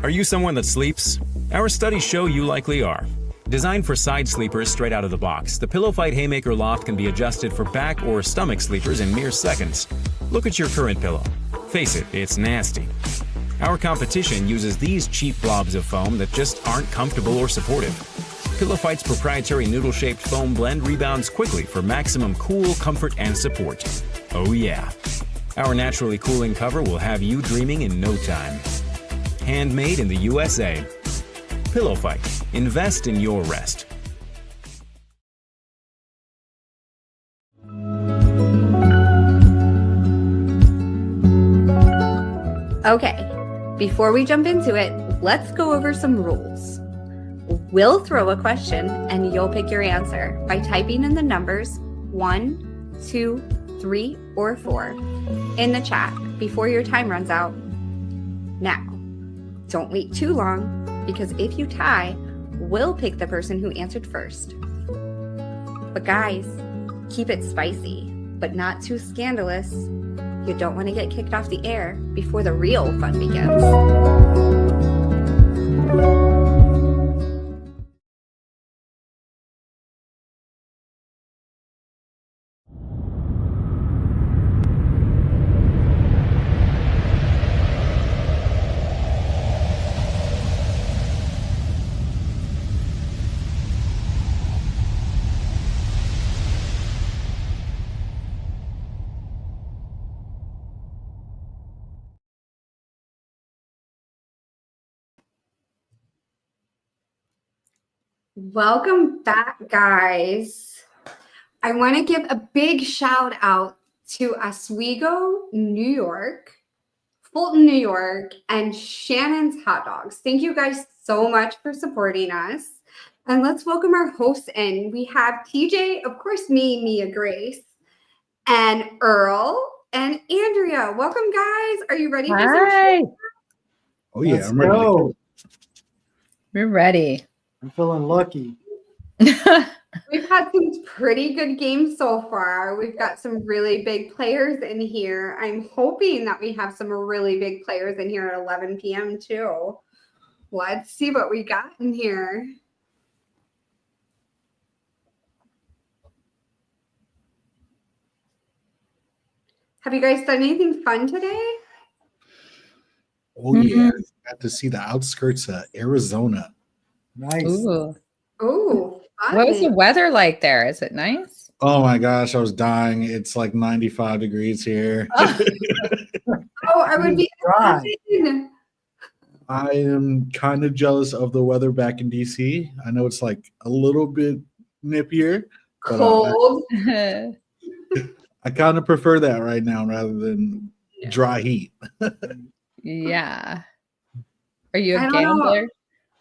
Are you someone that sleeps? Our studies show you likely are. Designed for side sleepers straight out of the box, the PillowFight Haymaker Loft can be adjusted for back or stomach sleepers in mere seconds. Look at your current pillow. Face it, it's nasty. Our competition uses these cheap blobs of foam that just aren't comfortable or supportive. PillowFight's proprietary noodle-shaped foam blend rebounds quickly for maximum cool, comfort, and support. Oh yeah. Our naturally cooling cover will have you dreaming in no time. Handmade in the USA. PillowFight. Invest in your rest. Okay, before we jump into it, let's go over some rules. We'll throw a question and you'll pick your answer by typing in the numbers 1, 2, 3, or 4 in the chat before your time runs out. Now, don't wait too long, because if you tie, we'll pick the person who answered first. But guys, keep it spicy, but not too scandalous. You don't want to get kicked off the air before the real fun begins. Welcome back, guys. I want to give a big shout out to Oswego, New York, Fulton, New York, and Shannon's Hot Dogs. Thank you guys so much for supporting us. And let's welcome our hosts in. We have TJ, of course, me, Mia Grace, and Earl and Andrea. Welcome, guys. Are you ready for some shit? Oh, yeah, I'm ready. We're ready. I'm feeling lucky. We've had some pretty good games so far. We've got some really big players in here. I'm hoping that we have some really big players in here at 11 p.m. too. Let's see what we got in here. Have you guys done anything fun today? Oh, yeah. Got to see the outskirts of Arizona. Nice. Ooh. Oh, What was the weather like there? Is it nice? Oh, my gosh. I was dying. It's like 95 degrees here. Oh, I would be excited. I am kind of jealous of the weather back in D.C. I know it's like a little bit nippier. But Cold. I kind of prefer that right now rather than dry heat. Yeah. Are you I a don't know. gambler?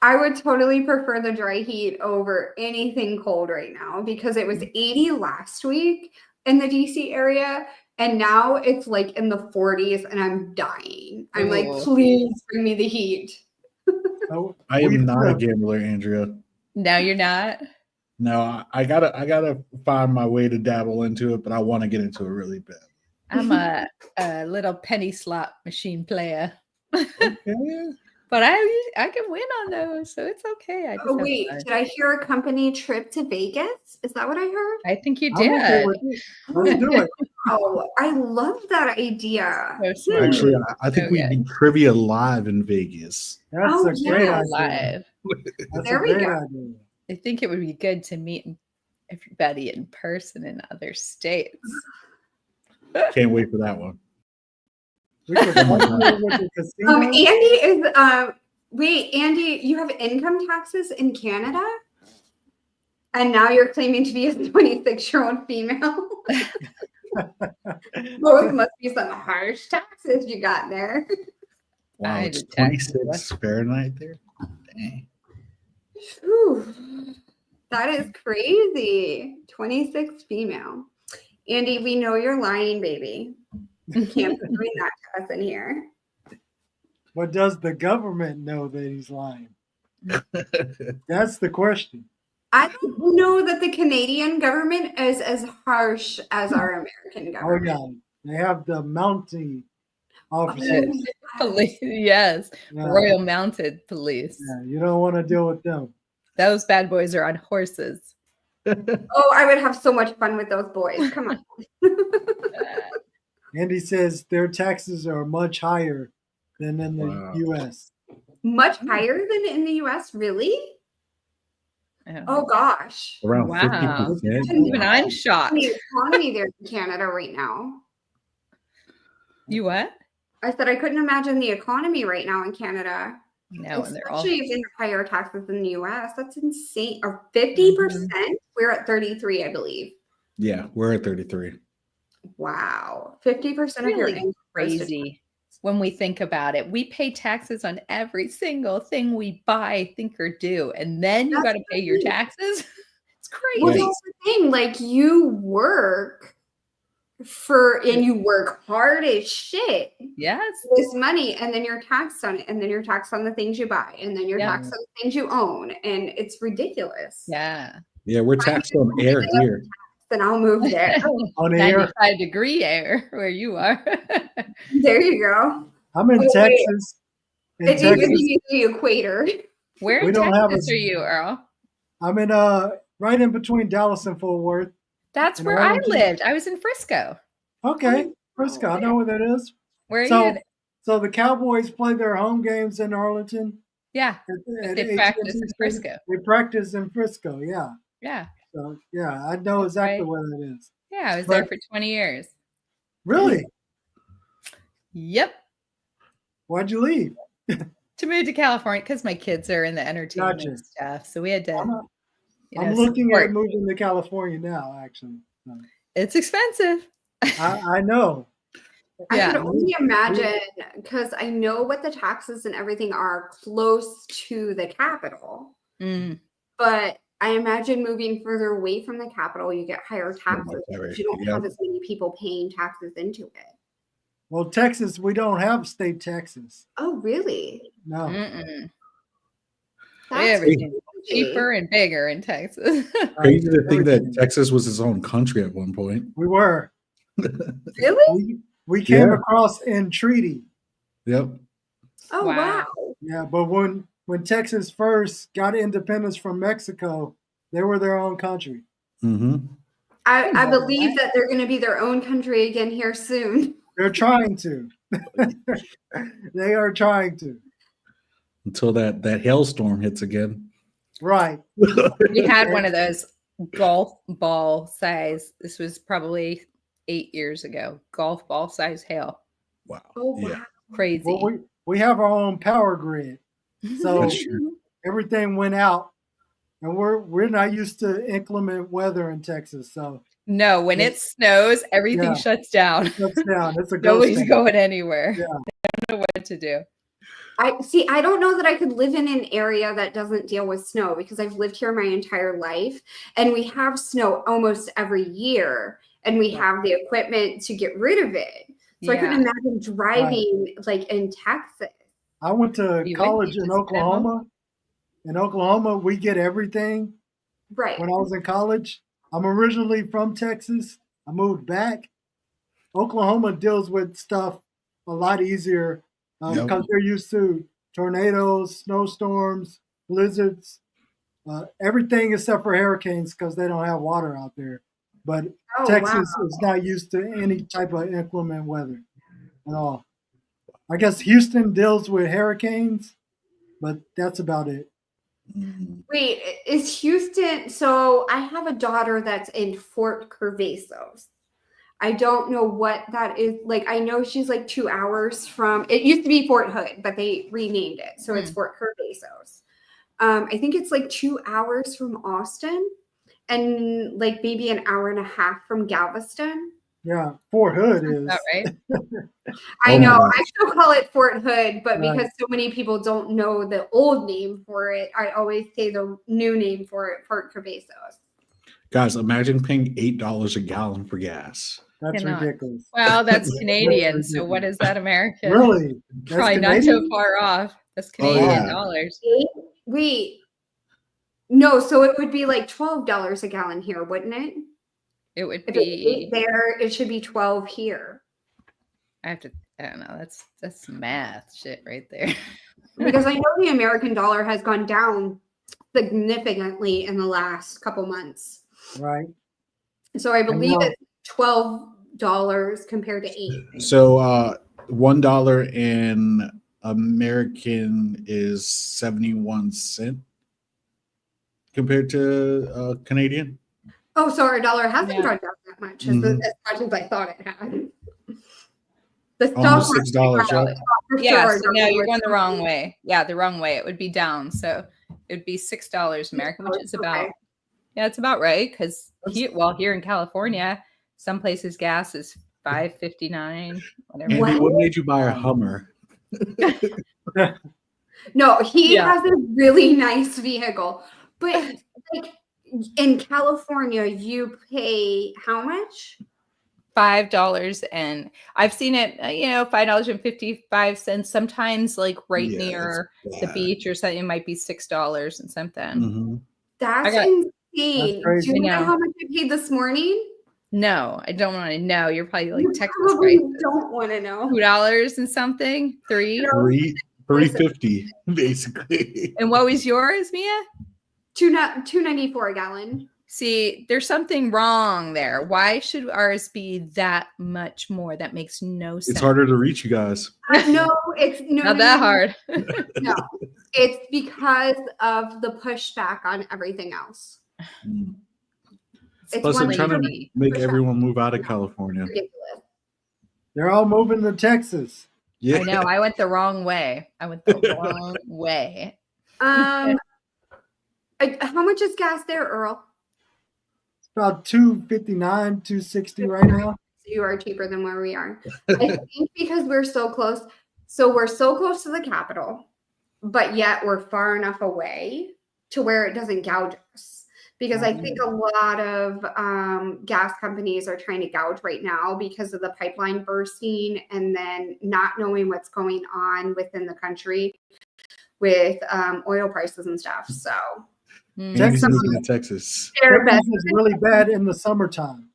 I would totally prefer the dry heat over anything cold right now because it was 80 last week in the DC area and now it's like in the 40s and I'm dying. I'm like, please bring me the heat. I am not a gambler, Andrea. No, you're not? No, I gotta find my way to dabble into it, but I want to get into it really bad. I'm a little penny slot machine player. Okay. But I can win on those, so it's okay. I just wait, did I hear a company trip to Vegas? Is that what I heard? I think you I'm okay did. with it. Let's do it. Oh, I love that idea. Actually, I think we do trivia live in Vegas. That's a great idea. Live. That's There a we great go. idea. I think it would be good to meet everybody in person in other states. Can't wait for that one. We could partner with the casino. Andy is wait, Andy, you have income taxes in Canada? And now you're claiming to be a 26-year-old female. Those must be some harsh taxes you got there. Wow, I it's detect 26 Fahrenheit there. Dang. Whew. That is crazy. 26 female. Andy, we know you're lying, baby. You can't be doing that to us in here. But does the government know that he's lying? That's the question. I don't know that the Canadian government is as harsh as our American Oh, government. yeah. They have the Mountie. officers. Police, yes, Yeah. Royal Mounted Police. Yeah, you don't want to deal with them. Those bad boys are on horses. Oh, I would have so much fun with those boys. Come on. Andy says their taxes are much higher than in the Wow. U.S. Much higher than in the US, really? Oh gosh. Around Wow. 50%. Even I'm shocked. The economy there in Canada right now. You what? I said I couldn't imagine the economy right now in Canada. No, and they're all Especially if they have higher taxes than the US. That's insane. Or 50%? We're at 33, I believe. Yeah, we're at 33. Wow. 50% of your really income goes to crazy when we think about it. We pay taxes on every single thing we buy, think, or do, and then you That's got to pay your crazy. taxes. It's Well, crazy. that's the thing. Like you work and you work hard as shit Yes. for this money, and then you're taxed on it, and then you're taxed on the things you buy, and then you're Yeah. taxed on the things you own, and it's ridiculous. Yeah. Yeah, we're taxed on air here. Then I'll move there. On the air. 95-degree air where you are. There you go. I'm in Oh, wait. Texas. In It's even Texas, the equator. Where We in don't have Texas a- are you, Earl? I'm in right in between Dallas and Fort Worth. That's In where I Arlington. lived. I was in Frisco. Okay, Frisco. I know where that is. Where are So, you? so the Cowboys play their home games in Arlington. Yeah. At They practice AT&T in Stadium. Frisco. They practice in Frisco. Yeah. Yeah. So yeah, I know exactly right. where that is. Yeah. I was But- there for 20 years. Really? Yep. Why'd you leave? To move to California because my kids are in the entertainment Gotcha. stuff. So we had to, I'm looking at support. moving to California now. Actually, So, It's expensive. I know. I Yeah. can only imagine because I know what the taxes and everything are close to the capital, Mm. but I imagine moving further away from the capital, you get higher taxes like that, because you don't yeah. have as many people paying taxes into it. Well, Texas, we don't have state taxes. Oh, really? No. Mm-mm. That's Everything's crazy. cheaper and bigger in Texas. Crazy to think that Everything. Texas was its own country at one point. We were. Really? We came Yeah. across in treaty. Yep. Oh, Wow. wow. Yeah, but when Texas first got independence from Mexico, they were their own country. Mm-hmm. I know believe that they're going to be their own country again here soon. They're trying to. They are trying to. Until that hailstorm hits again. Right. We had one of those golf ball size. This was probably 8 years ago. Golf ball size hail. Wow. Oh, wow. Yeah. Crazy. Well, we have our own power grid, so That's true. everything went out, and we're not used to inclement weather in Texas, so No, when it snows, everything Yeah. shuts down. it's down. It's a ghost Nobody's town. going anywhere. Yeah. I don't know what to do. I don't know that I could live in an area that doesn't deal with snow because I've lived here my entire life and we have snow almost every year and we have the equipment to get rid of it. So I couldn't imagine driving like in Texas. I went to You college went- in you just demo? Oklahoma. In Oklahoma, we get everything. Right. When I was in college, I'm originally from Texas. I moved back. Oklahoma deals with stuff a lot easier because Yep. they're used to tornadoes, snowstorms, blizzards, everything except for hurricanes because they don't have water out there. But Oh, Texas wow. is not used to any type of inclement weather at all. I guess Houston deals with hurricanes, but that's about it. Mm. Wait, is Houston? So I have a daughter that's in Fort Curvasos. I don't know what that is. Like, I know she's like 2 hours from, it used to be Fort Hood, but they renamed it. So it's Fort Curvasos. I think it's like 2 hours from Austin and like maybe an hour and a half from Galveston. Yeah, Fort Hood is. Is that right? I Oh know. my. I still call it Fort Hood, but Right. because so many people don't know the old name for it, I always say the new name for it, Fort Curvasos. Guys, imagine paying $8 a gallon for gas. That's Cannot. ridiculous. Well, that's Canadian. So what is that American? Really? That's Probably not Canadian? so far off. That's Oh, Canadian yeah. dollars. Wait. No, so it would be like $12 a gallon here, wouldn't it? It would If it's be. $8 there, it should be 12 here. I have to. I don't know. That's math shit right there. Because I know the American dollar has gone down significantly in the last couple months. Right. So I believe know. it's $12 compared to $8. So $1 in American is 71 cent compared to Canadian. Oh, so our dollar hasn't Yeah. gone down that much Mhm. as much as I thought it had. The Almost stock $6, market, yeah. for Yeah, sure, so now you're going the $1. wrong way. Yeah, the wrong way. It would be down. So it would be $6 American, which is about Okay. yeah, it's about right. Because here in California, some places gas is $5.59, whatever. Andy, What? what made you buy a Hummer? No, he Yeah. has a really nice vehicle, but like in California, you pay how much? $5, and I've seen it, $5.55. Sometimes, like right Yeah, near it's the bad. beach or something, it might be $6 and something. Mhm. That's got- insane. crazy. Do you know I know. how much I paid this morning? No, I don't want to know. You're probably like You Texas probably prices. don't want to know. $2 and something, $3. No. $3.50 basically. And what was yours, Mia? $2.94 a gallon. See, there's something wrong there. Why should ours be that much more? That makes no sense. It's harder to reach you guys. No, it's no, Not no, that no, hard. No, it's because of the pushback on everything else. It's Plus, they're one trying to thing. make Pushback. everyone move out of California. Ridiculous. They're all moving to Texas. Yeah. I know. I went the wrong way. I went the wrong way. How much is gas there, Earl? It's about $2.59, $2.60 right now. You are cheaper than where we are. I think because we're so close. So we're so close to the capital, but yet we're far enough away to where it doesn't gouge us. Because I think a lot of gas companies are trying to gouge right now because of the pipeline bursting and then not knowing what's going on within the country with oil prices and stuff. So Andy's Texas- moving to Texas. they're Texas best. is really bad in the summertime.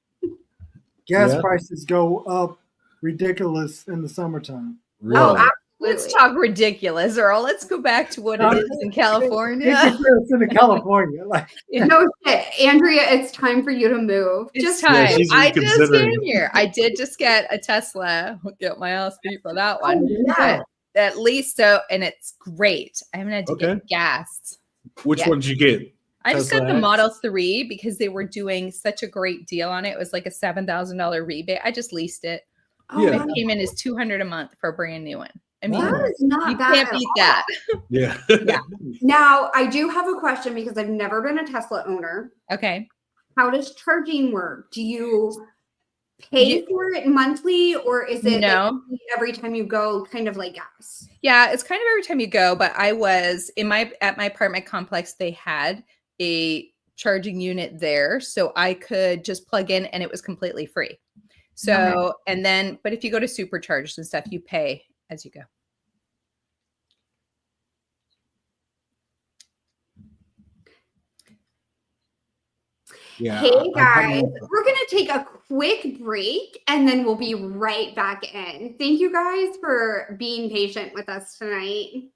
Gas Yeah. prices go up ridiculous in the summertime. Really? Oh, Let's absolutely. talk ridiculous, Earl. Let's go back to what it is in In California. comparison to California, like No shit. Andrea, it's time for you to move. It's Just time. she's I just reconsidering. came here. I did just get a Tesla. Get my ass beat for that one. yeah. But at least so, and it's great. I haven't had to Okay. get gas. Which Yeah. one did you get? I just Tesla got the X? Model 3 because they were doing such a great deal on it. It was like a $7,000 rebate. I just leased it. Oh, Yeah. It came in as $200 a month for a brand new one. I mean, that is not you bad can't at beat all. that. Yeah. Yeah. Now, I do have a question because I've never been a Tesla owner. Okay. How does charging work? Do you pay You- for it monthly or is it No. like every time you go, kind of like gas? Yeah, it's kind of every time you go, but I was at my apartment complex, they had a charging unit there. So I could just plug in and it was completely free. So, and then, but if you go to supercharged and stuff, you pay as you go. Yeah. Hey I guys, don't know. we're going to take a quick break and then we'll be right back in. Thank you guys for being patient with us tonight.